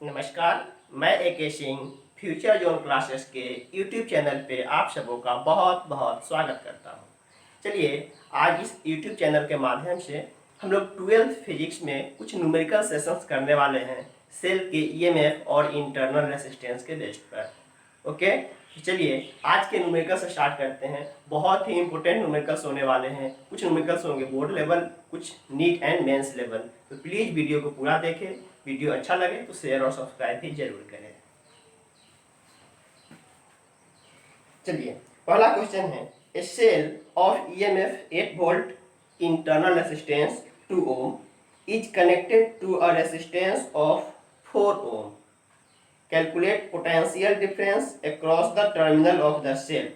नमस्कार, मैं AK Singh future zone classes के YouTube चैनल पे आप सबों का बहुत बहुत स्वागत करता हूँ। चलिए आज इस YouTube चैनल के माध्यम से हम लोग 12th फिजिक्स में कुछ न्यूमेरिकल सेशंस करने वाले हैं सेल के EMF और इंटरनल रेसिस्टेंस के बेस पर। ओके, तो चलिए आज के न्यूमेरिकल से स्टार्ट करते हैं। बहुत ही इंपॉर्टेंट न्यूमेरिकल्स होने वाले हैं। कुछ न्यूमेरिकल्स होंगे बोर्ड लेवल, कुछ नीट एंड मेंस लेवल। तो प्लीज़ वीडियो को पूरा देखें। वीडियो अच्छा लगे तो शेयर और सब्सक्राइब भी जरूर करें। चलिए पहला क्वेश्चन है, a cell of EMF 8 volt internal resistance 2 ohm is connected to a resistance of 4 ohm. Calculate potential difference across the terminal of the cell.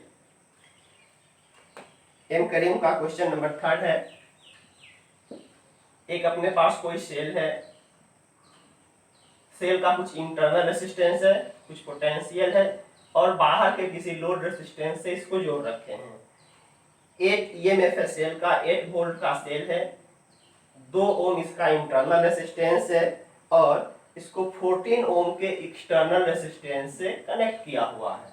एम करीम का क्वेश्चन नंबर 3 है। एक अपने पास कोई सेल है, सेल का कुछ इंटरनल रेसिस्टेंस है, कुछ पोटेंशियल है और बाहर के किसी लोड रेसिस्टेंस से इसको जोड़ रखे हैं। 8 EMF है सेल का, 8 वोल्ट का सेल है, 2 ओम इसका इंटरनल रेसिस्टेंस है और इसको 14 ओम के एक्सटर्नल रेसिस्टेंस से कनेक्ट किया हुआ है।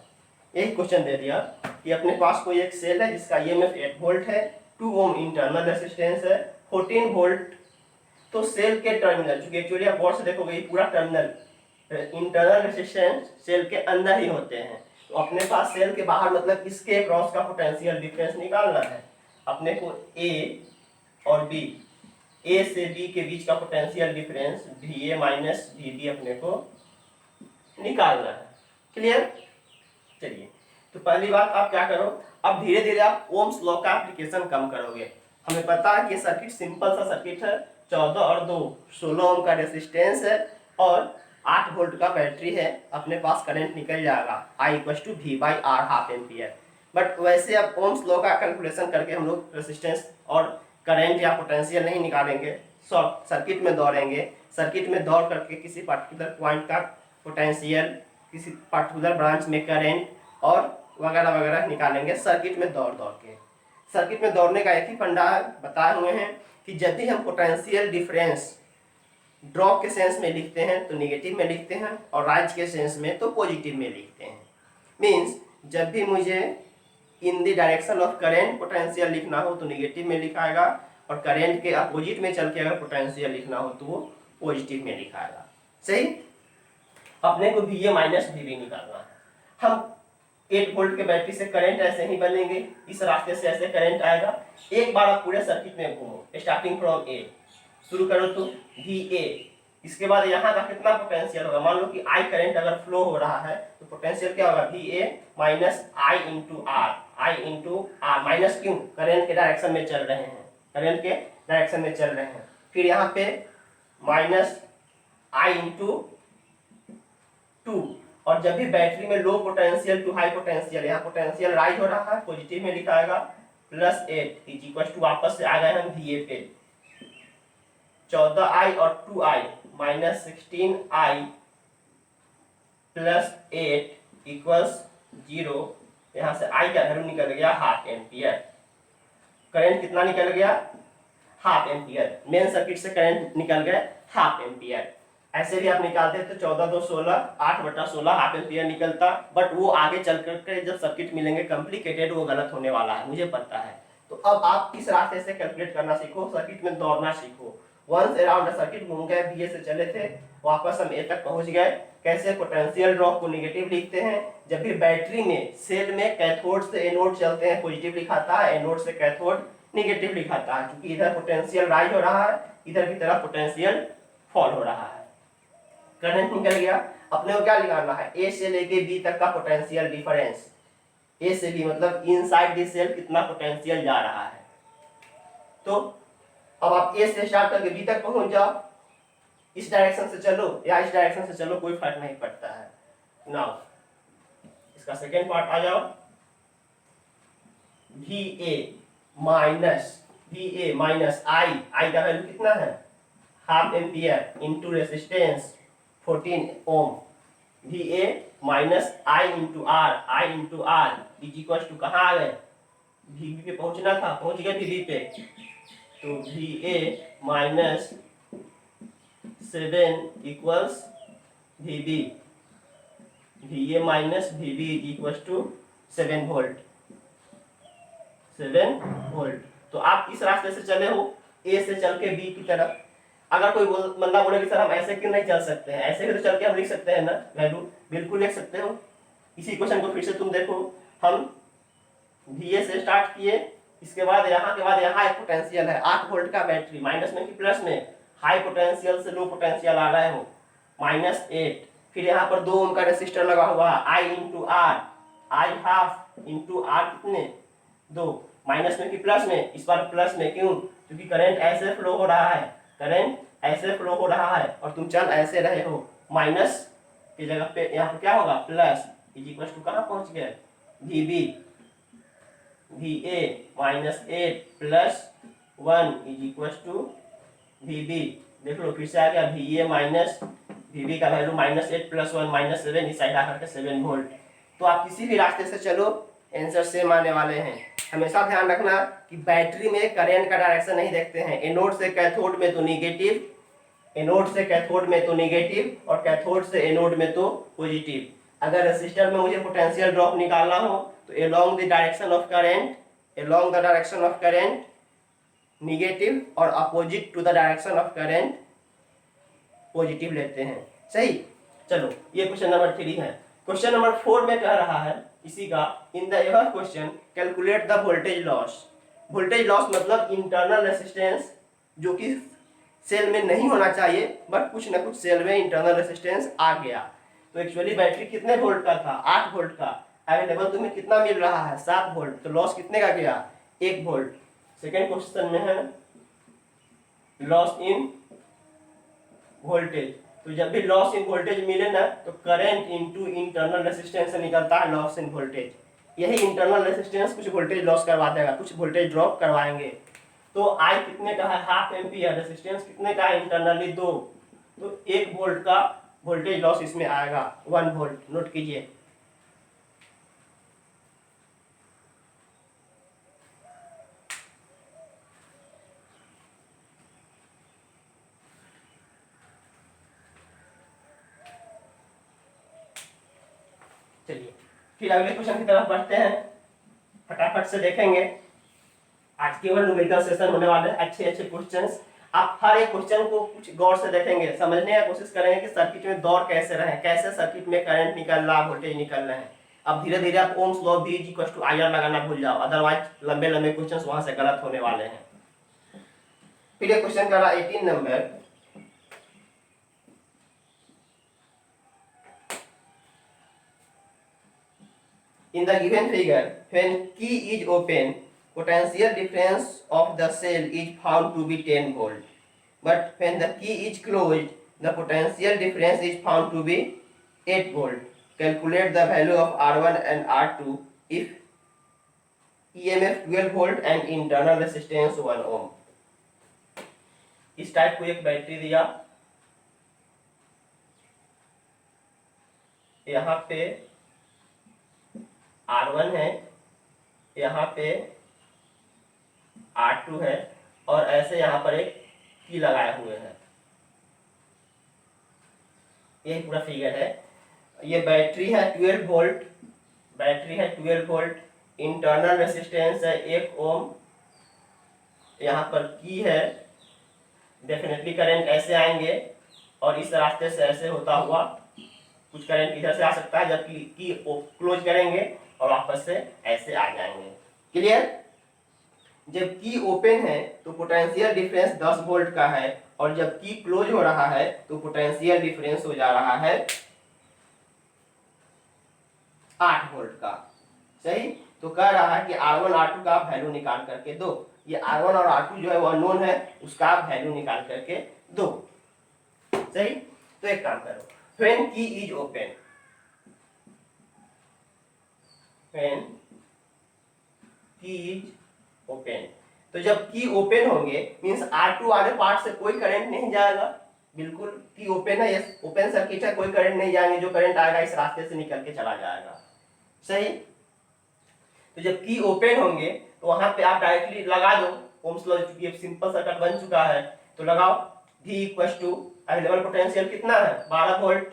यही क्वेश्चन दे दिया कि अपने पास कोई एक सेल है जिसका EMF 8 वोल्ट है, 2 ओम इंटरनल रेसिस्टेंस है, 14 वोल्ट। तो सेल के टर्मिनल, चूंकि एक्चुअली आप गौर से देखोगे ये पूरा टर्मिनल इंटरनल रेसिस्टेंस सेल के अंदर ही होते हैं। तो अपने पास सेल के बाहर मतलब इसके क्रॉस का पोटेंशियल डिफरेंस निकालना है। अपने को ए और बी, ए से बी के बीच का potential difference VA minus VB अपने को निकालना है। क्लियर? चलिए तो पहली बात आप क्या करो, अब धीरे धीरे आप ओम्स लॉ का एप्लीकेशन कम करोगे। हमें पता है कि सर्किट सिंपल सा सर्किट है, 14 और 2 16 ओम का रेसिस्टेंस है और 8 वोल्ट का बैटरी है। अपने पास करंट निकल जाएगा I = V/R half ampere. But वैसे अब ओम्स लॉ का कैलकुलेशन करके हम लोग रेसिस्टेंस और करंट या पोटेंशियल नहीं निकालेंगे, सर्किट में दौड़ेंगे। सर्किट में दौड़ करके किसी पर्टिकुलर पॉइंट का पोटेंशियल, किसी पर्टिकुलर ब्रांच में करंट और वगैरह वगैरह निकालेंगे सर्किट में दौड़ दौड़ के। सर्किट में दौड़ने का एक ही फंडा बताए हुए हैं कि जब भी हम पोटेंशियल डिफरेंस ड्रॉप के सेंस में लिखते हैं तो नेगेटिव में लिखते हैं और राइज के सेंस में तो पॉजिटिव में लिखते हैं। मीन्स जब भी मुझे in the direction of current potential लिखना हो तो नेगेटिव में लिखाएगा और करेंट के अपोजिट में चल के अगर पोटेंशियल लिखना हो तो वो पॉजिटिव में लिखाएगा। सही? अपने को VA माइनस VB निकालना है। हम 8 वोल्ट के बैटरी से करंट ऐसे ही बनेंगे, इस रास्ते से ऐसे करंट आएगा। एक बार आप पूरे सर्किट में घूमो, स्टार्टिंग फ्रॉम ए शुरू करो तो VA। इसके बाद यहाँ का कितना पोटेंशियल होगा, मान लो कि I करंट अगर फ्लो हो रहा है तो पोटेंशियल क्या होगा, VA minus I into R. Minus क्यों, करंट के डायरेक्शन में चल रहे हैं, करंट के डायरेक्शन में चल रहे हैं। फिर यहाँ पे माइनस I इंटू 2। और जब भी बैटरी में low potential to high potential, यहाँ पोटेंशियल राइज हो रहा है, पॉजिटिव में लिखाएगा +8 इज इक्वल टू, वापस से आ गए हम VA पे, 14I और 2I माइनस 16I +8 इक्वल्स 0। यहाँ से I का वैल्यू निकल गया हाफ एम्पियर। करंट कितना निकल गया, हाफ एम्पियर। मेन सर्किट से करंट निकल गए हाफ एम्पियर। ऐसे भी आप निकालते तो 14 2 16, 8/16 हाफ एम्पियर निकलता। बट वो आगे चल करके जब सर्किट मिलेंगे कॉम्प्लिकेटेड, वो गलत होने वाला है, मुझे पता है। तो अब आप इस रास्ते से कैलकुलेट करना सीखो, सर्किट में दौड़ना सीखो। वंस अराउंड द सर्किट घूम गए, VA से चले थे, वापस हम A तक पहुंच गए। कैसे, पोटेंशियल ड्रॉप को नेगेटिव लिखते हैं। जब भी बैटरी में सेल में कैथोड से एनोड चलते हैं, पॉजिटिव लिखाता है, एनोड से कैथोड नेगेटिव लिखाता है, क्योंकि इधर पोटेंशियल राइज हो रहा है, इधर की तरफ पोटेंशियल फॉल हो रहा है। करंट निकल गया। अपने को क्या निकालना है, A से लेके B तक का पोटेंशियल डिफरेंस। A से B मतलब इनसाइड दिस सेल कितना पोटेंशियल जा रहा है। तो अब आप A से स्टार्ट करके B तक पहुंच जाओ, इस डायरेक्शन से चलो या इस डायरेक्शन से चलो, कोई फर्क नहीं पड़ता है। नाउ इसका सेकेंड पार्ट आ जाओ, VA माइनस I का वैल्यू कितना है, half ampere into resistance 14 ohm. VA minus I into R is equal to, कहाँ आ गए, VB पे पहुंचना था, पहुंच गए VB पे। तो VA minus 7 equals VB VA minus VB is equal to 7 volt 7 volt. तो आप इस रास्ते से चले हो, ए से चल के बी की तरफ। अगर कोई बंदा बोले कि सर हम ऐसे क्यों नहीं चल सकते हैं, ऐसे भी तो चल के हम लिख सकते हैं ना वैल्यू, बिल्कुल लिख सकते हो। इसी क्वेश्चन को फिर से तुम देखो, हम VA से स्टार्ट किए, इसके बाद यहाँ के बाद यहाँ एक पोटेंशियल है 8 वोल्ट का बैटरी, माइनस में कि प्लस में, हाई पोटेंशियल से लो पोटेंशियल आ रहे हो -8। फिर यहाँ पर 2 ओम का रेसिस्टर लगा हुआ है, I into R, I half into R कितने 2, माइनस में कि प्लस में, इस बार प्लस में क्यों, क्योंकि करंट ऐसे फ्लो हो रहा है, करंट ऐसे फ्लो हो रहा है और तुम चल ऐसे रहे हो, माइनस की जगह पे यहाँ पर क्या होगा प्लस, इज इक्वल टू कहाँ पहुंच गए VB VA minus 8 plus 1 is equal to VB। देख लो फिर से आ गया VA माइनस VB का वैल्यू -8 प्लस 1 -7, इस साइड आकर के 7 वोल्ट। तो आप किसी भी रास्ते से चलो आंसर सेम आने वाले हैं। हमेशा ध्यान रखना कि बैटरी में करंट का डायरेक्शन नहीं देखते हैं, एनोड से कैथोड में तो निगेटिव, एनोड से कैथोड में तो निगेटिव और कैथोड से एनोड में तो पॉजिटिव। अगर रेसिस्टर में मुझे पोटेंशियल ड्रॉप निकालना हो तो along the direction of current, along the direction of current negative और opposite to the direction of current positive लेते हैं। सही, चलो ये क्वेश्चन नंबर 3 है। क्वेश्चन नंबर 4 में कह रहा है इसी का, in the ever question calculate the voltage loss. Voltage loss मतलब इंटरनल रेसिस्टेंस जो कि सेल में नहीं होना चाहिए, बट कुछ ना कुछ सेल में इंटरनल रेसिस्टेंस आ गया। तो एक्चुअली बैटरी कितने वोल्ट का था 8 वोल्ट का, अवेलेबल तुम्हें कितना मिल रहा है 7 वोल्ट, तो लॉस कितने का गया 1 वोल्ट। सेकेंड क्वेश्चन में है लॉस इन वोल्टेज, तो जब भी लॉस इन वोल्टेज मिले ना तो करंट इनटू इंटरनल रेसिस्टेंस से निकलता है लॉस इन वोल्टेज। यही इंटरनल रेसिस्टेंस कुछ वोल्टेज लॉस करवा देगा, कुछ वोल्टेज ड्रॉप करवाएंगे। तो आई कितने का है हाफ एम्पियर, रेसिस्टेंस कितने का है इंटरनली 2, तो 1 वोल्ट का वोल्टेज लॉस इसमें आएगा 1 वोल्ट, नोट कीजिए। चलिए फिर अगले क्वेश्चन की तरफ बढ़ते हैं, फटाफट से देखेंगे। आज केवल न्यूमेरिकल सेशन होने वाले हैं, अच्छे अच्छे क्वेश्चंस। आप हर एक क्वेश्चन को कुछ गौर से देखेंगे, समझने की कोशिश करेंगे कि सर्किट में दौर कैसे रहे, कैसे सर्किट में करंट निकल रहा, वोल्टेज निकल रहे हैं। अब धीरे धीरे आप ओम्स लॉ V = IR लगाना भूल जाओ, अदरवाइज लंबे लंबे क्वेश्चंस वहां से गलत होने वाले हैं। फिर ये क्वेश्चन कर रहा 18 number, in the given figure when key is open potential difference of the cell is found to be 10 volt, but when the key is closed the potential difference is found to be 8 volt. Calculate the value of R1 and R2 if EMF 12 volt and internal resistance 1 ohm. इस type को एक battery दिया, यहाँ पे R1 है, यहाँ पे R2 है और ऐसे यहाँ पर एक की लगाए हुए हैं। ये पूरा फिगर है। ये बैटरी है 12 वोल्ट, बैटरी है 12 वोल्ट, इंटरनल रेसिस्टेंस है 1 ओम, यहाँ पर की है, डेफिनेटली करंट ऐसे आएंगे और इस रास्ते से ऐसे होता हुआ कुछ करंट इधर से आ सकता है, जबकि की क्लोज करेंगे और वापस से ऐसे आ जाएंगे। क्लियर? जब की ओपन है तो पोटेंशियल डिफरेंस 10 वोल्ट का है और जब की क्लोज हो रहा है तो पोटेंशियल डिफरेंस हो जा रहा है 8 वोल्ट का। सही, तो कह रहा है कि R1 R2 का आप वैल्यू निकाल करके दो। ये R1 और R2 जो है वो अननोन है, उसका आप वैल्यू निकाल करके दो। सही, तो एक काम करो, when key is open, when key is open, तो जब की ओपन होंगे मींस R2 वाले पार्ट से कोई करंट नहीं जाएगा, बिल्कुल की ओपन है, ये ओपन सर्किट है, कोई करंट नहीं जाएंगे, जो करंट आएगा इस रास्ते से निकल के चला जाएगा। सही, तो जब की ओपन होंगे तो वहां पे आप डायरेक्टली लगा दो ओम्स लॉ, क्योंकि सिंपल सर्किट बन चुका है, तो लगाओ V = अवेलेबल पोटेंशियल कितना है 12 वोल्ट,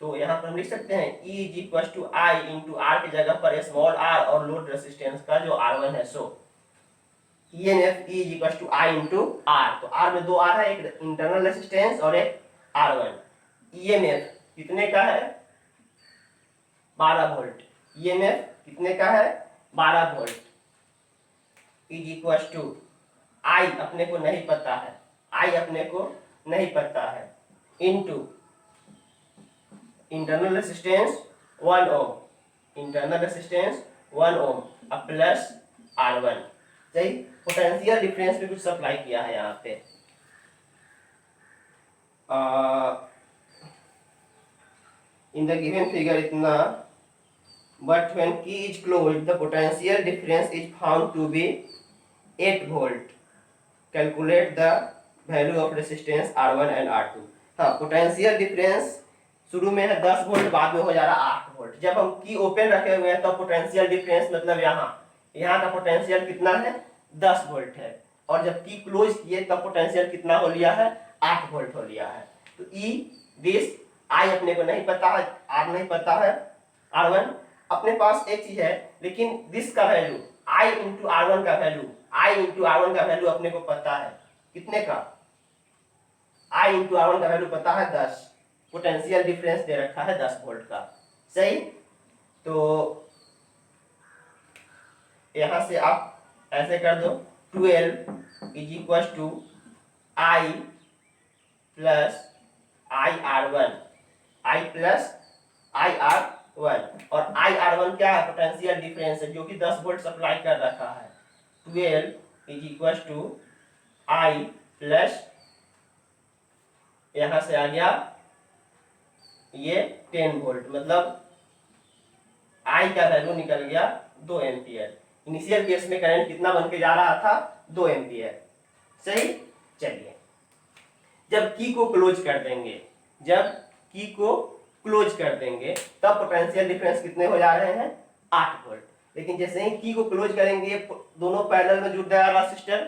तो यहाँ पर हम लिख सकते हैं E is equal to I into R की जगह पर स्मॉल आर और लोड रेसिस्टेंस का जो R1 है so EMF E is equal to I into R. तो आर में दो आर है, एक इंटरनल रेसिस्टेंस और एक R1। EMF कितने का है 12 वोल्ट। EMF कितने का है 12 वोल्ट इज इक्वल टू आई अपने को नहीं पता है, आई अपने को नहीं पता है, इनटू इंटरनल रेसिस्टेंस 1 ओम, इंटरनल रेसिस्टेंस 1 ओम अब प्लस R1। सही, पोटेंशियल डिफरेंस भी कुछ सप्लाई किया है यहाँ पे। इन द गिवन फिगर इतना, but when key is closed the potential difference is found to be 8 volt। calculate the value of resistance R1 and R2। हाँ, पोटेंशियल डिफरेंस शुरू में है 10 वोल्ट, बाद में हो जा रहा 8 वोल्ट। जब हम की ओपन रखे हुए हैं तो पोटेंशियल डिफरेंस मतलब यहाँ का पोटेंशियल कितना है 10 वोल्ट है, और जब की क्लोज किए तब पोटेंशियल कितना हो लिया है 8 वोल्ट हो लिया है। तो ई दिस आई अपने को नहीं पता है, आर नहीं पता है, R1 अपने पास एक चीज है, लेकिन दिस का वैल्यू आई इंटू R1 का वैल्यू, आई इंटू R1 का वैल्यू अपने को पता है कितने का, आई इंटू R1 का वैल्यू पता है 10, पोटेंशियल डिफरेंस दे रखा है 10 वोल्ट का। सही, तो यहां से आप ऐसे कर दो 12 is equal to I plus I R1, I plus I R1, और आई R1 क्या है पोटेंशियल डिफरेंस है जो कि 10 वोल्ट सप्लाई कर रखा है। 12 is equal to I plus यहां से आ गया ये 10 वोल्ट, मतलब आई का वैल्यू निकल गया 2 एम्पियर। इनिशियल केस में करंट कितना बन के जा रहा था 2 एम्पियर। सही, चलिए जब की को क्लोज कर देंगे, जब की को क्लोज कर देंगे तब पोटेंशियल डिफरेंस कितने हो जा रहे हैं 8 वोल्ट। लेकिन जैसे ही की को क्लोज करेंगे दोनों पैरेलल में जुड़ जाएगा रेसिस्टर,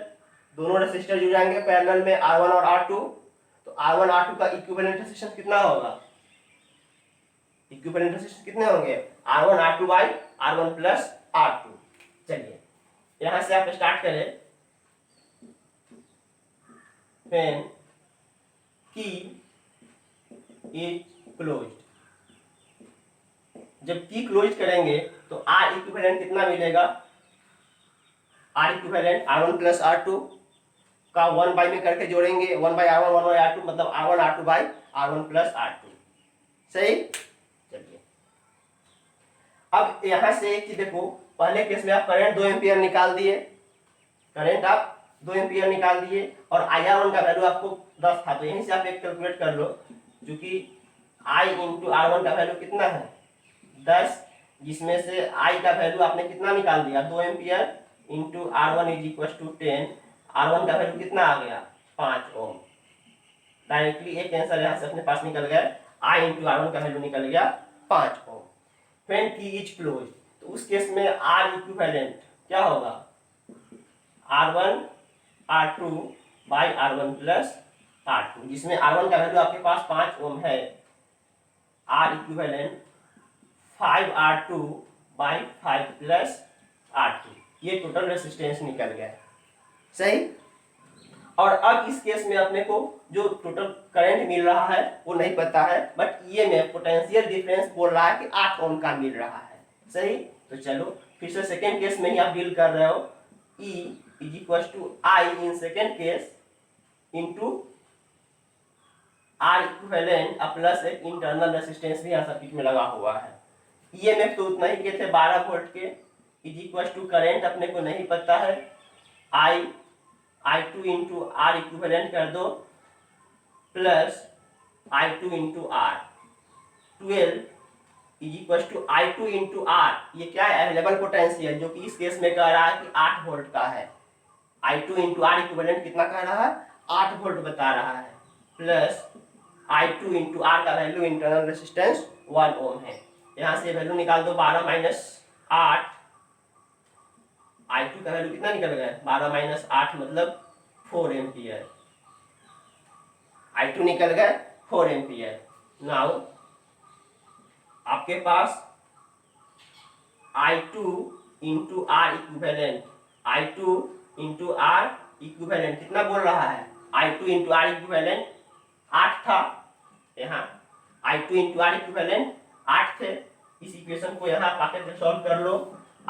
दोनों रेसिस्टर जुड़ जाएंगे पैरेलल में R1 और R2। तो R1 R2 का इक्विवेलेंट रेसिस्टेंस कितना होगा, इक्विवेलेंट रेसिस्टेंस कितने होंगे R1 R2 by R1 plus R2। चलिए यहां से आप स्टार्ट करें, when key is closed, जब की क्लोज करेंगे तो R इक्विवेलेंट कितना मिलेगा, R equivalent R1 plus R2 का 1 बाई में करके जोड़ेंगे, 1 बाई R1 1 बाई R2 मतलब R1 R2 by R1 plus R2। सही, चलिए अब यहां से एक चीज देखो, पहले केस में आप करंट 2 एम्पियर निकाल दिए, करंट आप 2 एम्पियर निकाल दिए, और IR1 का वैल्यू आपको 10 था, तो यहीं से आप एक कैलकुलेट कर लो, क्योंकि I इंटू R1 का वैल्यू कितना है 10, जिसमें से I का वैल्यू आपने कितना निकाल दिया 2 ampere into R1 is equal to 10, R1 का वैल्यू कितना आ गया 5 ओम। डायरेक्टली एक आंसर यहाँ से अपने पास निकल गया, I इंटू R1 का वैल्यू निकल गया 5 ओम। व्हेन की इज क्लोज, तो उस केस में R इक्विवेलेंट क्या होगा R1 R2 by R1 plus R2, जिसमें R1 का वैल्यू आपके पास 5 ओम है, R equivalent 5R2 by 5 plus R2, ये टोटल रेसिस्टेंस निकल गया। सही, और अब इस केस में अपने को जो टोटल करंट मिल रहा है वो नहीं पता है, बट ईएमएफ पोटेंशियल डिफरेंस बोल रहा है कि 8 ओम का मिल रहा है। सही, तो चलो फिर से सेकेंड केस में ही आप डील कर रहे हो, E is equal to I in second case into R equivalent plus एक इंटरनल रेसिस्टेंस भी यहाँ सर्किट में लगा हुआ है। ईएमएफ तो उतना ही के थे 12 वोल्ट के, इज इक्वल टू करंट अपने को नहीं पता है, I2 इंटू आर इक्विवेलेंट कर दो plus I2 into R, 12 is equal to I2 into R, ये क्या है अवेलेबल पोटेंशियल, जो कि इस केस में कह रहा है कि 8 वोल्ट का है। I2 इंटू आर इक्विवेलेंट कितना कह रहा है 8 वोल्ट बता रहा है, प्लस I2 इंटू आर का वैल्यू इंटरनल रेसिस्टेंस 1 ओम है। यहाँ से वैल्यू निकाल दो 12 माइनस 8, I2 का वैल्यू कितना निकल गया 12 माइनस 8 मतलब 4 एम्पियर, I2 निकल गया 4 एम्पियर। नाउ आपके पास I2 into R equivalent, I2 into R equivalent कितना बोल रहा है, I2 इंटू आर इक्विवेलेंट 8 था, यहाँ I2 इंटू आर इक्विवेलेंट 8 थे। इस इक्वेशन को यहाँ पाके सॉल्व कर लो।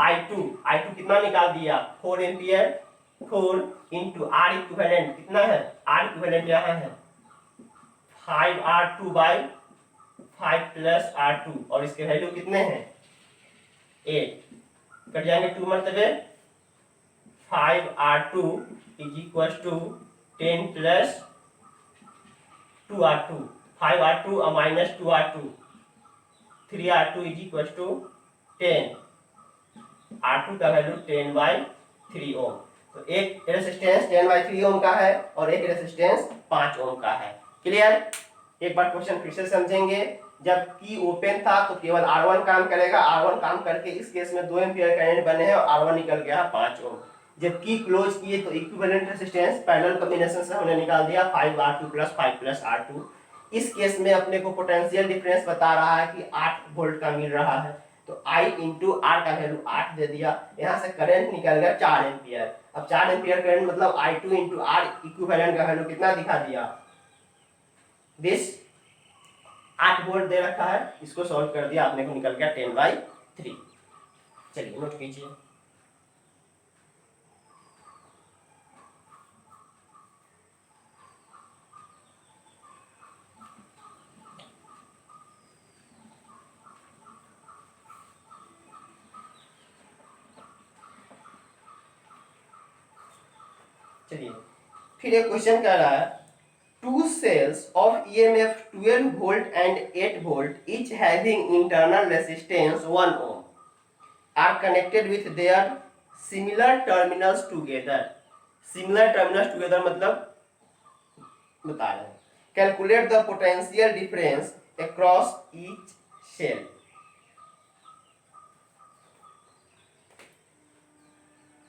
I2 कितना निकाल दिया 4 एम्पियर, 4 इंटू आर इक्विवेलेंट कितना है, आर इक्विवेलेंट यहाँ है 5R2 बाई 5 प्लस R2 और इसके वैल्यू कितने हैं 8, कट जाएंगे 2 मरतबे 5R2 is equal to 10 plus 2R2, 5R2 और minus 2R2, 3R2 is equal to 10, R2 का वैल्यू 10/3 ओम। तो एक रेजिस्टेंस 10/3 ओम का है और एक रेजिस्टेंस 5 ओम का है। क्लियर? एक बार क्वेश्चन फिर से समझेंगे। जब की ओपन था तो केवल R1 काम करेगा, R1 काम करके इस केस में 2 एम्पीयर करंट बने हैं और R1 निकल गया 5 ओम। जब की क्लोज किए तो इक्विवेलेंट रेजिस्टेंस पैरेलल कॉम्बिनेशन से हमने निकाल दिया 5R2 प्लस 5 प्लस R2। इस केस में अपने को पोटेंशियल डिफरेंस बता रहा है कि 8 वोल्ट का मिल रहा है, तो I इंटू आर का वैल्यू 8 दे दिया, यहाँ से करंट निकल गया 4 एम्पियर। अब 4 एम्पियर करंट मतलब I2 इंटू आर इक्विवेलेंट का वैल्यू कितना दिखा दिया 20, 8 वोल्ट दे रखा है, इसको सॉल्व कर दिया आपने को निकल गया 10/3। चलिए नोट कीजिए। चलिए फिर एक क्वेश्चन कह रहा है, two cells of EMF 12 volt and 8 volt each having internal resistance 1 ohm are connected with their similar terminals together। similar terminals together मतलब बता रहे हैं। Calculate the potential difference across each cell।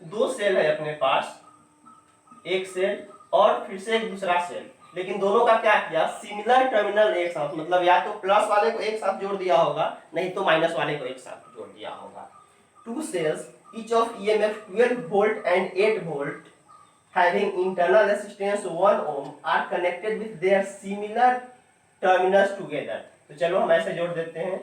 दो सेल है अपने पास, एक सेल और फिर से एक दूसरा सेल, लेकिन दोनों का क्या किया सिमिलर टर्मिनल एक साथ, मतलब या तो प्लस वाले को एक साथ जोड़ दिया होगा, नहीं तो माइनस वाले को एक साथ जोड़ दिया होगा। Two cells each of EMF 12 volt and 8 volt having internal resistance 1 ohm are connected with their similar terminals together. तो चलो हम ऐसे जोड़ देते हैं,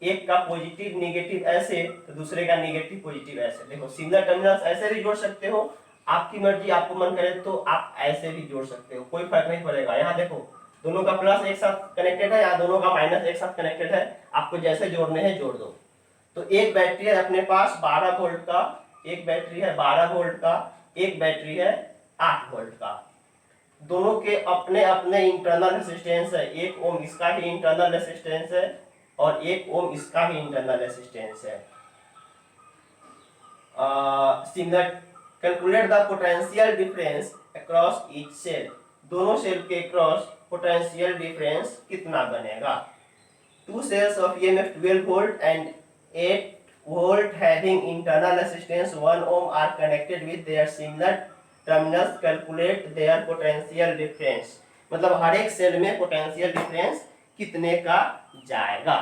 एक का पॉजिटिव नेगेटिव ऐसे तो दूसरे का नेगेटिव पॉजिटिव ऐसे। देखो सिमिलर टर्मिनल्स ऐसे भी जोड़ सकते हो, आपकी मर्जी, आपको मन करे तो आप ऐसे भी जोड़ सकते हो, कोई फर्क नहीं पड़ेगा। यहाँ देखो दोनों का प्लस एक साथ कनेक्टेड है, यहाँ दोनों का माइनस एक साथ कनेक्टेड है, आपको जैसे जोड़ने हैं जोड़ दो। तो एक बैटरी है अपने पास 12 वोल्ट का, एक बैटरी है 12 वोल्ट का, एक बैटरी है 8 वोल्ट का। दोनों के अपने अपने इंटरनल रेजिस्टेंस है, 1 ओम इसका ही इंटरनल रेजिस्टेंस है और 1 ओम इसका ही इंटरनल रेजिस्टेंस है। Similar calculate the potential difference across each cell. दोनों सेल के क्रॉस पोटेंशियल डिफरेंस कितना बनेगा। Two cells of EMF 12 volt and 8 volt having internal resistance 1 ohm are connected with their similar terminals, calculate their potential difference. मतलब हर एक cell में potential difference कितने का जाएगा।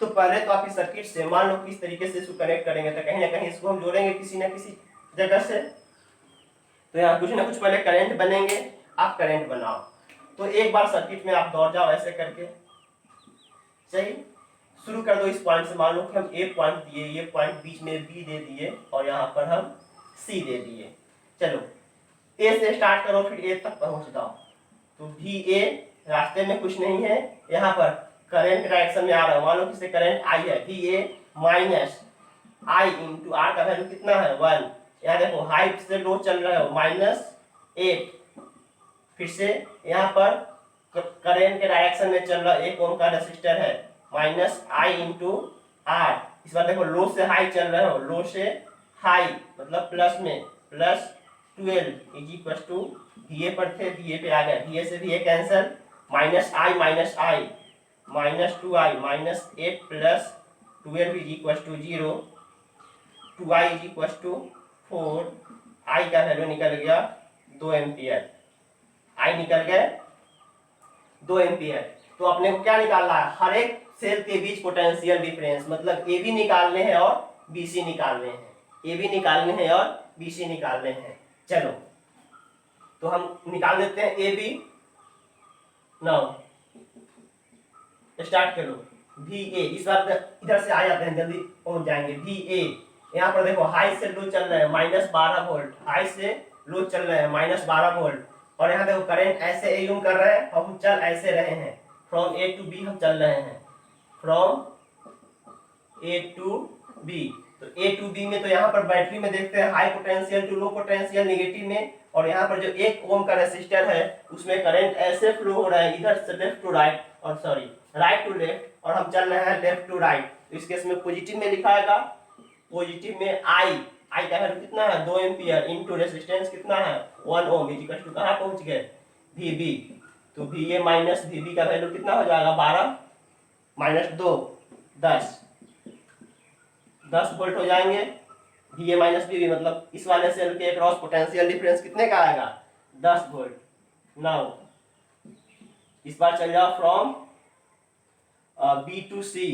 तो पहले तो आप इस सर्किट से मान लो किस तरीके से इसको कनेक्ट करेंगे, तो कहीं ना कहीं इसको हम जोड़ेंगे किसी ना किसी जगह से, तो यहाँ कुछ ना कुछ पहले करंट बनेंगे, आप करंट बनाओ। तो एक बार सर्किट में आप दौड़ जाओ ऐसे करके, सही शुरू कर दो इस पॉइंट से। मान लो कि हम ए पॉइंट दिए, ये पॉइंट बीच में बी दे दिए और यहाँ पर हम सी दे दिए। चलो ए से स्टार्ट करो, फिर ए तक पहुंच जाओ। तो भी ए रास्ते में कुछ नहीं है, यहाँ पर करंट डायरेक्शन में आ रहा है, मान लो किससे करंट आई है, भी ए माइनस आई इंटू आर का वैल्यू कितना है 1। यहाँ देखो हाई से लो चल रहा है -8, फिर से यहाँ पर करंट के डायरेक्शन में चल रहा है, 1 ओम का रेसिस्टर है -I इंटू आर। इस बार देखो लो से हाई चल रहा है, लो से हाई मतलब प्लस में +12 इज इक्वल टू VA पर थे, VA पे आ गया, VA से VA cancel, -I -2I -8 plus 12 is equal to 0, 2I is equal to 4, I का वैल्यू निकल गया 2 एम्पियर, I निकल गए 2 एम्पियर। तो अपने को क्या निकालना है, हर एक सेल के बीच पोटेंशियल डिफरेंस, मतलब ए बी निकालने हैं और बी सी निकालने हैं, ए बी निकालने हैं और बी सी निकालने हैं। चलो तो हम निकाल देते हैं ए बी। नाउ स्टार्ट करो। वी ए, इस बार इधर से आ जाते हैं, जल्दी पहुंच जाएंगे। वी ए, यहाँ पर देखो हाई से लो चल रहे हैं -12 वोल्ट, हाई से लो चल रहे हैं -12 वोल्ट, और यहाँ देखो करंट ऐसे एज्यूम कर रहे हैं, हम चल ऐसे रहे हैं, फ्रॉम ए टू बी हम चल रहे हैं, फ्रॉम ए टू बी। तो ए टू बी में तो यहाँ पर बैटरी में देखते हैं high potential to low potential negative में, और यहाँ पर जो 1 ओम का रेसिस्टर है उसमें करंट ऐसे फ्लो हो रहा है इधर से लेफ्ट टू राइट, और सॉरी राइट टू लेफ्ट, और हम चल रहे हैं लेफ्ट टू राइट। तो इस केस में पॉजिटिव में लिखा आएगा, पॉजिटिव में आई का वैल्यू कितना है 2 एम्पियर इनटू रेजिस्टेंस कितना है 1 ओम, इक्वल टू कहां पहुंच गए वीबी। तो वीए माइनस वीबी का वैल्यू कितना हो जाएगा 12 माइनस 2 10 वोल्ट हो जाएंगे। वीए माइनस वीबी मतलब इस वाले सेल के अक्रॉस पोटेंशियल डिफरेंस कितने का आएगा 10 वोल्ट। नाउ इस बार चल जाओ from B to C,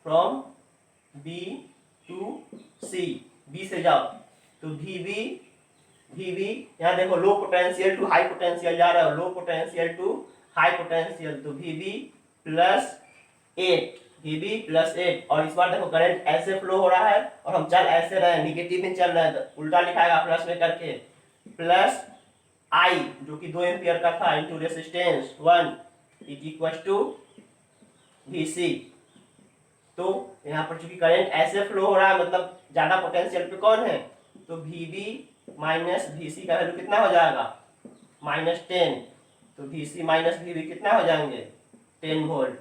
from B to C, B से जाओ तो वीबी यहाँ देखो low potential to high potential जा रहा है, low potential to high potential, तो वीबी प्लस 8, और इस बार देखो करंट ऐसे फ्लो हो रहा है और हम चल ऐसे रहे हैं, निगेटिव में चल रहे हैं, तो उल्टा लिखाएगा प्लस में करके, प्लस आई जो कि 2 एम्पियर का था into resistance 1 is equal to VC. तो यहाँ पर चूंकि करंट ऐसे फ्लो हो रहा है मतलब ज्यादा पोटेंशियल पे कौन है, तो वीबी माइनस वीसी का वैल्यू कितना हो जाएगा -10, तो वीसी माइनस वीबी कितना हो जाएंगे 10 वोल्ट।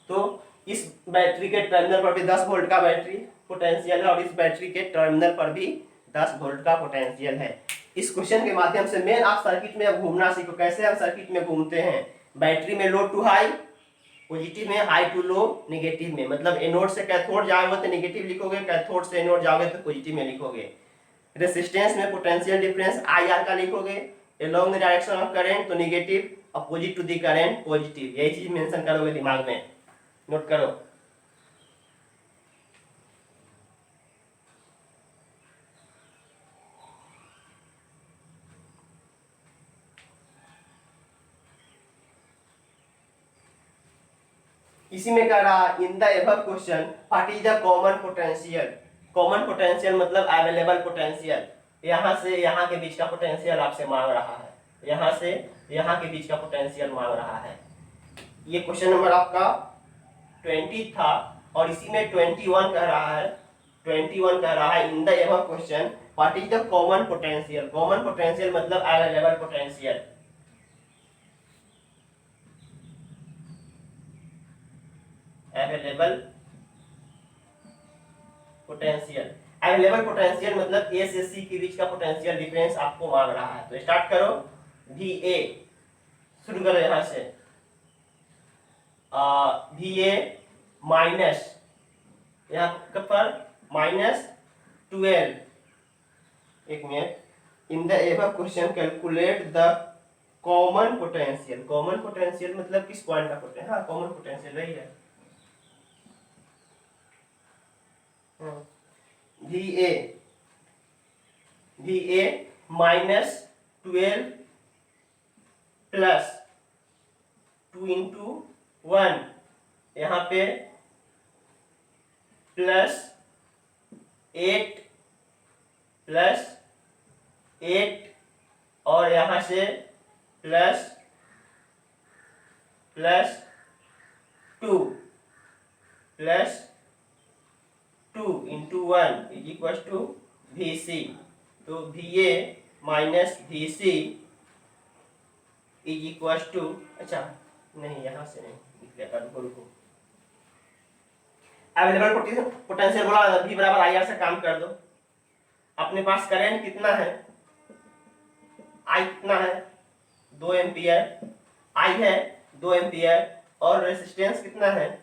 तो इस बैटरी के टर्मिनल पर भी 10 वोल्ट का बैटरी पोटेंशियल है और इस बैटरी के टर्मिनल पर भी 10 वोल्ट का पोटेंशियल है। इस क्वेश्चन के माध्यम से मेन आप सर्किट में घूमना सीखो, कैसे हम सर्किट में घूमते हैं। बैटरी में लो टू हाई पॉजिटिव में, हाई टू लो नेगेटिव में, मतलब एनोड से कैथोड जाओगे तो नेगेटिव लिखोगे, कैथोड से एनोड जाओगे तो पॉजिटिव में लिखोगे। रेजिस्टेंस में पोटेंशियल डिफरेंस आई आर का लिखोगे, along the direction of current तो negative, opposite to the current positive, यही चीज मेंशन करोगे दिमाग में, नोट करो। इसी में कह रहा इन the above question what is the common potential. Common potential मतलब अवेलेबल पोटेंशियल, यहाँ से यहाँ के बीच का पोटेंशियल आपसे मांग रहा है, यहाँ से यहाँ के बीच का पोटेंशियल मांग रहा है। ये क्वेश्चन नंबर आपका 20 था और इसी में 21 कह रहा है, 21 कह रहा है in the above question what is the common potential. Common potential मतलब available potential. Available potential, available potential मतलब ए से सी के बीच का पोटेंशियल डिफरेंस आपको मांग रहा है। तो स्टार्ट करो, वी ए शुरू करो यहां से, वी ए माइनस यहाँ पर -12, एक minute, in the above question calculate the common potential. Common potential मतलब किस पॉइंट का पोटेंशियल, हाँ कॉमन पोटेंशियल वही है, वी ए -12 प्लस 2 इंटू 1, यहाँ पे +8 और यहाँ से +2 into 1 is equal to VC। तो VA minus VC is equal to, अच्छा नहीं यहाँ से नहीं, रुको, अवेलेबल पोटेंशियल बोला V बराबर IR से काम कर दो। अपने पास करंट कितना है, I कितना है 2 एम्पियर, I है 2 एम्पियर, और रेजिस्टेंस कितना है,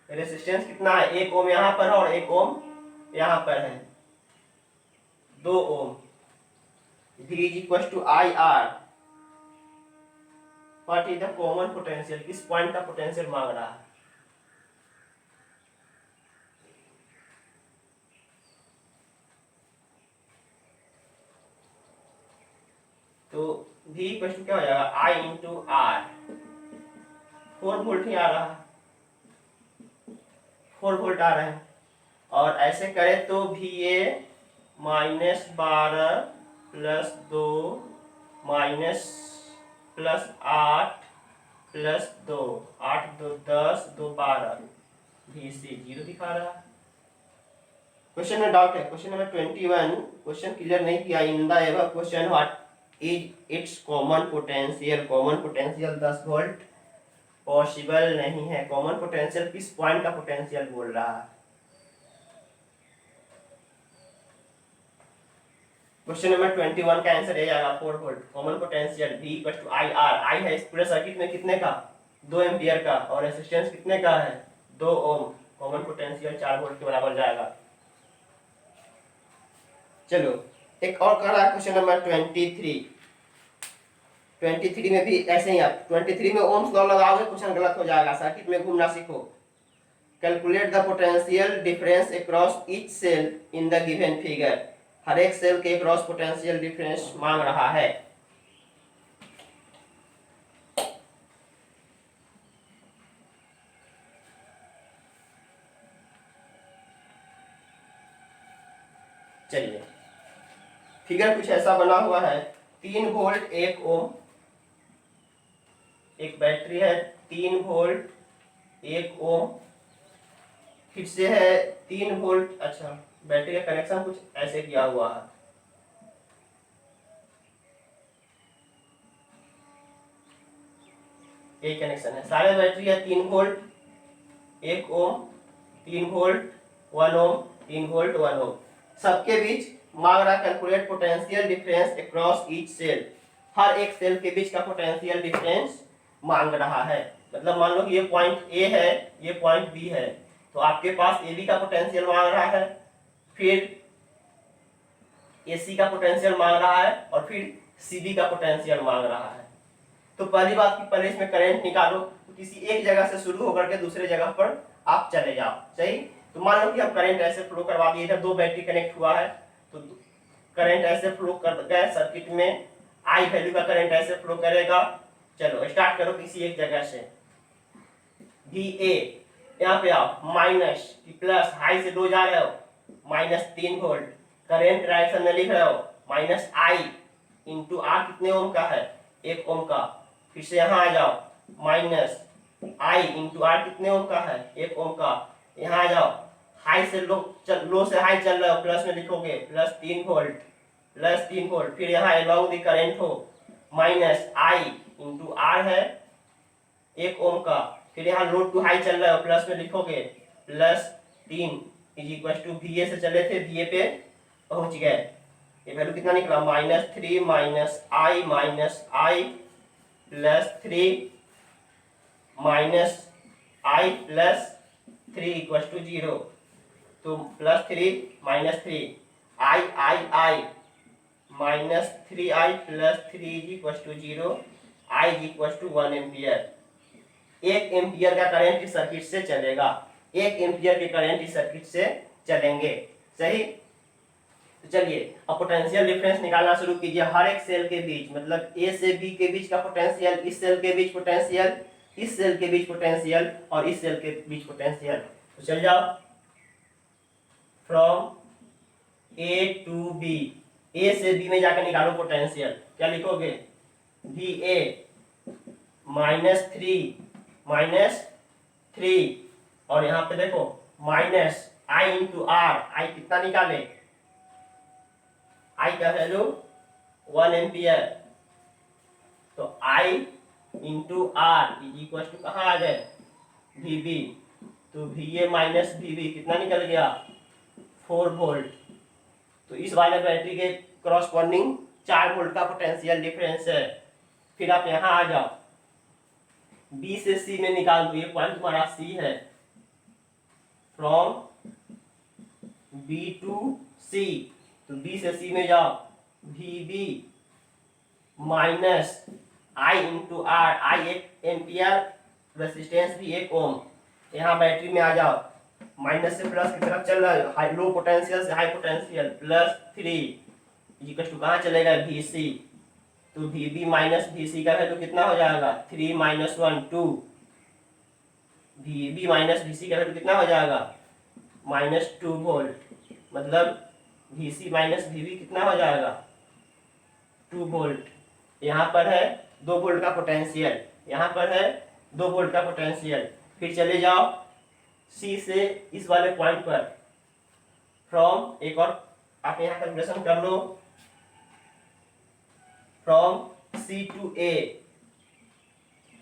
रेजिस्टेंस कितना है 1 ओम यहाँ पर और 1 ओम यहाँ पर है, 2 ohm. V is equal to IR, what is the common potential, किस पॉइंट का पोटेंशियल मांग रहा है। तो V इक्वल टू क्या हो जाएगा, I इंटू आर, 4 वोल्ट ही आ रहा है, 4 वोल्ट आ रहा है। और ऐसे करें तो VA -12 +2 माइनस +8 +2, 8 2 10 2 12, VC 0 दिखा रहा है। क्वेश्चन में डाउट है, क्वेश्चन नंबर 21 क्वेश्चन क्लियर नहीं किया। इन the above question what is it's common potential, common potential 10 volt possible नहीं है। कॉमन पोटेंशियल किस पॉइंट का पोटेंशियल बोल रहा है। क्वेश्चन नंबर 21 का आंसर ये आएगा 4 volt. Common potential V equal to I R, I है इस पूरे सर्किट में कितने का, 2 एम्पियर का, और रेजिस्टेंस कितने का है, 2 ओम। कॉमन पोटेंशियल 4 वोल्ट के बराबर जाएगा। चलो एक और कर रहा है क्वेश्चन नंबर 23 में भी ऐसे ही आप 23 में ओम्स लॉ लगाओगे क्वेश्चन गलत हो जाएगा। सर्किट में घूमना सीखो। Calculate the potential difference across each cell in the given figure, हर एक सेल के क्रॉस पोटेंशियल डिफरेंस मांग रहा है। चलिए फिगर कुछ ऐसा बना हुआ है, 3 वोल्ट 1 ओम, एक बैटरी है 3 वोल्ट 1 ओम, फिर से है 3 वोल्ट। अच्छा बैटरी का कनेक्शन कुछ ऐसे किया हुआ है, एक कनेक्शन है, सारे बैटरी है 3 volt 1 ohm, 3 volt 1 ohm, 3 volt 1 ohm, सबके बीच मांग रहा calculate potential difference across each cell, हर एक सेल के बीच का पोटेंशियल डिफरेंस मांग रहा है। मतलब मान लो कि ये पॉइंट ए है, ये पॉइंट बी है, तो आपके पास ए बी का पोटेंशियल मांग रहा है, फिर ए सी का पोटेंशियल मांग रहा है, और फिर सी बी का पोटेंशियल मांग रहा है। तो पहली बात की पहले इसमें करंट निकालो, तो किसी एक जगह से शुरू होकर के दूसरे जगह पर आप चले जाओ। सही, तो मान लो कि हम करंट ऐसे फ्लो करवा दिए, इधर 2 बैटरी कनेक्ट हुआ है, तो करंट ऐसे फ्लो कर गए सर्किट में, आई वैल्यू का करंट ऐसे फ्लो करेगा। चलो स्टार्ट करो किसी एक जगह से, वी ए, यहाँ पे आओ, माइनस प्लस, हाई से 2 जा रहे हो, -3 वोल्ट, करंट डायरेक्शन में लिख रहे हो, माइनस आई इंटू आर, कितने ओम का है, 1 ओम का। फिर से यहाँ आ जाओ, माइनस आई इंटू आर, कितने ओम का है, 1 ओम का। यहाँ आ जाओ, हाई से लो से हाई चल रहे हो, प्लस में लिखोगे +3 वोल्ट, +3 वोल्ट। फिर यहाँ अलॉन्ग द करंट हो, माइनस आई इंटू आर है 1 ओम का। फिर यहाँ लोड टू हाई चल रहा है, प्लस में लिखोगे +3 इज इक्वल टू VA से चले थे, VA पे पहुंच गए। ये वैल्यू कितना निकला, -3 -I +3 -I +3 इक्वल टू 0। तो +3 -3 I -3I +3 equal to 0, I equal to 1 ampere. 1 ampere का करंट इस सर्किट से चलेगा, 1 एम्पियर के करंट इस सर्किट से चलेंगे। सही, तो चलिए अब पोटेंशियल डिफरेंस निकालना शुरू कीजिए। हर एक सेल के बीच, मतलब ए से बी के बीच का पोटेंशियल, इस सेल के बीच पोटेंशियल, इस सेल के बीच पोटेंशियल, और इस सेल के बीच पोटेंशियल। तो चल जाओ, फ्रॉम ए टू बी, ए से बी में जाकर निकालो पोटेंशियल। क्या लिखोगे, वी ए -3 और यहाँ पे देखो minus I into R, I कितना निकाले, आई का वैल्यू 1 एम्पियर, तो I into R is equal to कहाँ आ गए, VB, तो VA माइनस VB कितना निकल गया, 4 वोल्ट। तो इस वाले बैटरी के क्रॉसपोंडिंग 4 वोल्ट का पोटेंशियल डिफरेंस है। फिर आप यहाँ आ जाओ, B से C में निकाल दो, ये पॉइंट तुम्हारा C है, फ्रॉम B टू C, तो B से C में जाओ, VB minus I into R, I 1 ampere, resistance भी 1 ओम। यहाँ बैटरी में आ जाओ, माइनस से प्लस की तरफ चल रहा है, हाई लो पोटेंशियल से हाई पोटेंशियल, +3 इक्वल टू कहाँ चलेगा, वी सी। तो V B minus V C का वैल्यू कितना हो जाएगा, 3 - 1 2। V B minus V C का वैल्यू कितना हो जाएगा, -2 वोल्ट। मतलब V C minus V B कितना हो जाएगा, 2 वोल्ट। यहाँ पर है 2 वोल्ट का पोटेंशियल, यहाँ पर है 2 वोल्ट का पोटेंशियल। फिर चले जाओ सी से इस वाले पॉइंट पर, फ्रॉम, एक और आप यहाँ कैलकुलेशन कर लो, from C to A,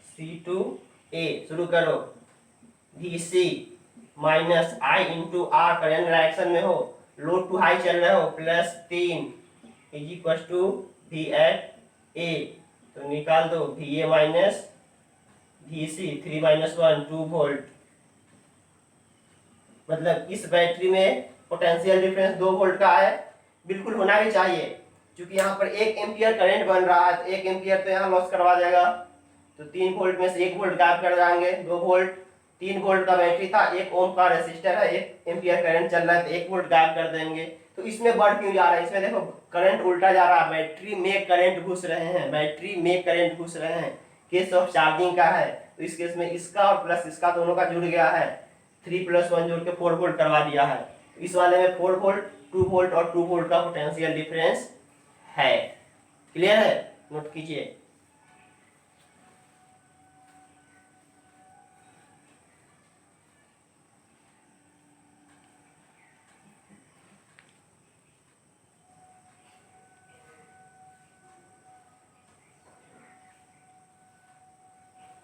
C to A शुरू करो। V C minus I into R, current direction में हो, लो टू हाई चल रहे हो, +3 is equal to V at A. तो निकाल दो V A minus V C, 3 - 1 2 volt. मतलब इस बैटरी में पोटेंशियल डिफरेंस 2 वोल्ट का है, बिल्कुल होना भी चाहिए, क्योंकि यहाँ पर 1 एम्पियर करंट बन रहा है, तो 1 एम्पियर तो यहाँ लॉस करवा देगा। तो 3 वोल्ट में से 1 वोल्ट गायब कर जाएंगे, 2 वोल्ट। 3 वोल्ट का बैटरी था, 1 ओम का रेसिस्टर है, 1 एम्पियर करंट चल रहा है, तो 1 वोल्ट गायब कर देंगे। तो इसमें बढ़ क्यों जा रहा है, इसमें देखो करंट उल्टा जा रहा है, बैटरी में करंट घुस रहे हैं, बैटरी में करंट घुस रहे हैं। केस ऑफ चार्जिंग का है, तो इस केस में इसका और प्लस इसका दोनों का जुड़ गया है, 3 + 1 जोड़ के 4 वोल्ट करवा दिया है। इस वाले में 4 वोल्ट, 2 वोल्ट और 2 वोल्ट का पोटेंशियल डिफरेंस है। क्लियर है, नोट कीजिए।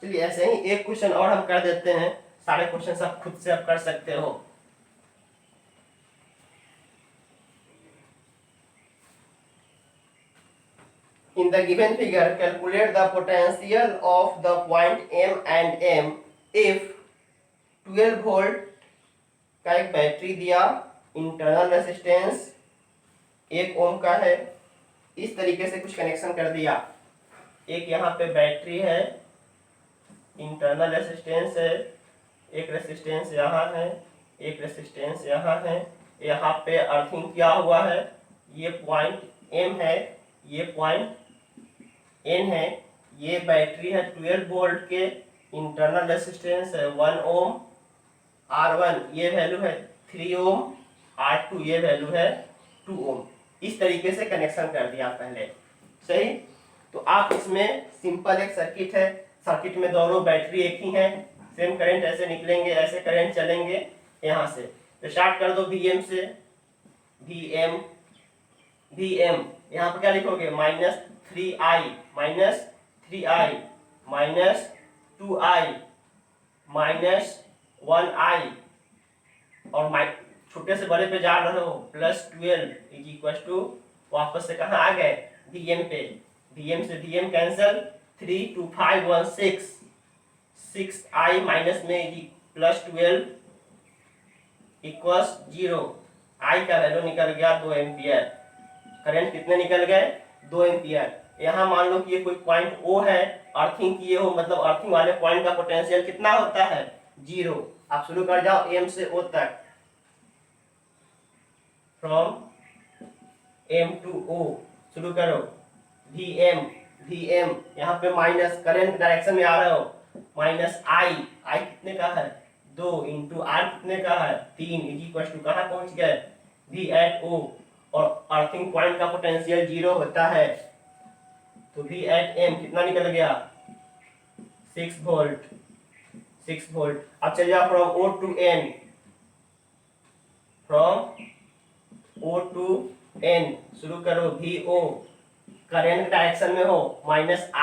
चलिए ऐसे ही एक क्वेश्चन और हम कर देते हैं, सारे क्वेश्चन सब खुद से आप कर सकते हो। In the given figure, calculate the potential of the point M and M if 12 volt का एक बैटरी दिया, इंटरनल रेसिस्टेंस 1 ओम का है, इस तरीके से कुछ कनेक्शन कर दिया। एक यहाँ पे बैटरी है, इंटरनल रेसिस्टेंस है, एक रेसिस्टेंस यहाँ है, एक रेसिस्टेंस यहाँ है, यहाँ पे अर्थिंग किया हुआ है, ये पॉइंट M है, ये पॉइंट N है, ये बैटरी है 12 वोल्ट के, इंटरनल रेसिस्टेंस है 1 ओम, R1 ये वैल्यू है 3 ओम, R2 ये वैल्यू है 2 ओम। इस तरीके से कनेक्शन कर दिया पहले, सही। तो आप इसमें सिंपल एक सर्किट है, सर्किट में दोनों बैटरी एक ही हैं, सेम करंट ऐसे निकलेंगे, ऐसे करंट चलेंगे यहाँ से। तो स्टार्ट कर दो Vm से, Vm, Vm यहाँ पर क्या लिखोगे, -3i, -3i, -2i, -1i, और छोटे से बड़े पे जा रहे हो, +12 इज इक्वल टू, वापस से कहाँ आ गए, Vm पे। Vm से Vm कैंसल, 3 2 5 1 6, 6i माइनस में +12 इक्वल्स 0। i का वैल्यू निकल गया 2 एम्पियर। करंट कितने निकल गए, 2 एम्पियर। यहाँ मान लो कि ये कोई पॉइंट O है, अर्थिंग किए हो, मतलब अर्थिंग वाले पॉइंट का पोटेंशियल कितना होता है, 0। आप शुरू कर जाओ M से O तक, फ्रॉम M to O शुरू करो। Vm, Vm यहाँ पे माइनस, करंट डायरेक्शन में आ रहे हो, -i, i कितने का है, 2 इंटू R कितने का है, 3 इज इक्वल टू कहाँ पहुंच गए, V at O, और अर्थिंग पॉइंट का पोटेंशियल 0 होता है, तो V at M कितना निकल गया, 6 वोल्ट, 6 वोल्ट। अब चल जाओ from O to N, from O to N शुरू करो। VO करंट डायरेक्शन में हो, -i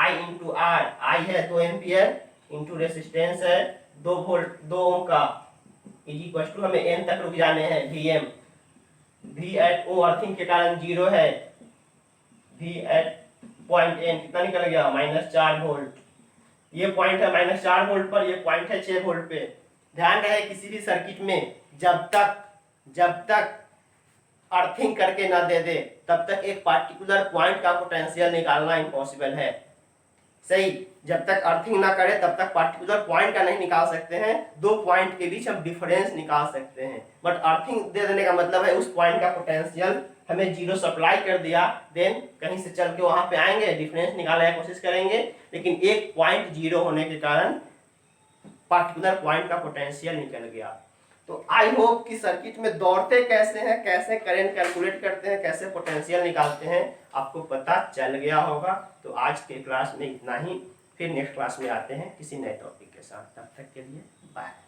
इंटू R, I है 2 एम्पियर, इंटू रेसिस्टेंस है 2 वोल्ट 2 ओम का, इज इक्वल टू हमें N तक रुक जाने हैं, Vm, V at O earthing के कारण 0 है, V at पॉइंट N कितना निकल गया, -4 वोल्ट। ये पॉइंट है -4 वोल्ट पर, ये पॉइंट है 6 वोल्ट पे। ध्यान रहे किसी भी सर्किट में जब तक अर्थिंग करके ना दे दे, तब तक एक पार्टिकुलर पॉइंट का पोटेंशियल निकालना इम्पॉसिबल है। सही, जब तक अर्थिंग ना करे तब तक पार्टिकुलर पॉइंट का नहीं निकाल सकते हैं, दो पॉइंट के बीच हम डिफरेंस निकाल सकते हैं। बट अर्थिंग दे देने का मतलब है उस पॉइंट का पोटेंशियल हमें जीरो सप्लाई कर दिया, देन कहीं से चल के वहां पे आएंगे, डिफरेंस निकालने की कोशिश करेंगे, लेकिन एक पॉइंट जीरो होने के कारण पार्टिकुलर पॉइंट का पोटेंशियल निकल गया। तो आई होप कि सर्किट में दौड़ते कैसे हैं, कैसे करंट कैलकुलेट करते हैं, कैसे पोटेंशियल निकालते हैं, आपको पता चल गया होगा। तो आज के क्लास में इतना ही, फिर नेक्स्ट क्लास में आते हैं किसी नए टॉपिक के साथ। तब तक के लिए बाय।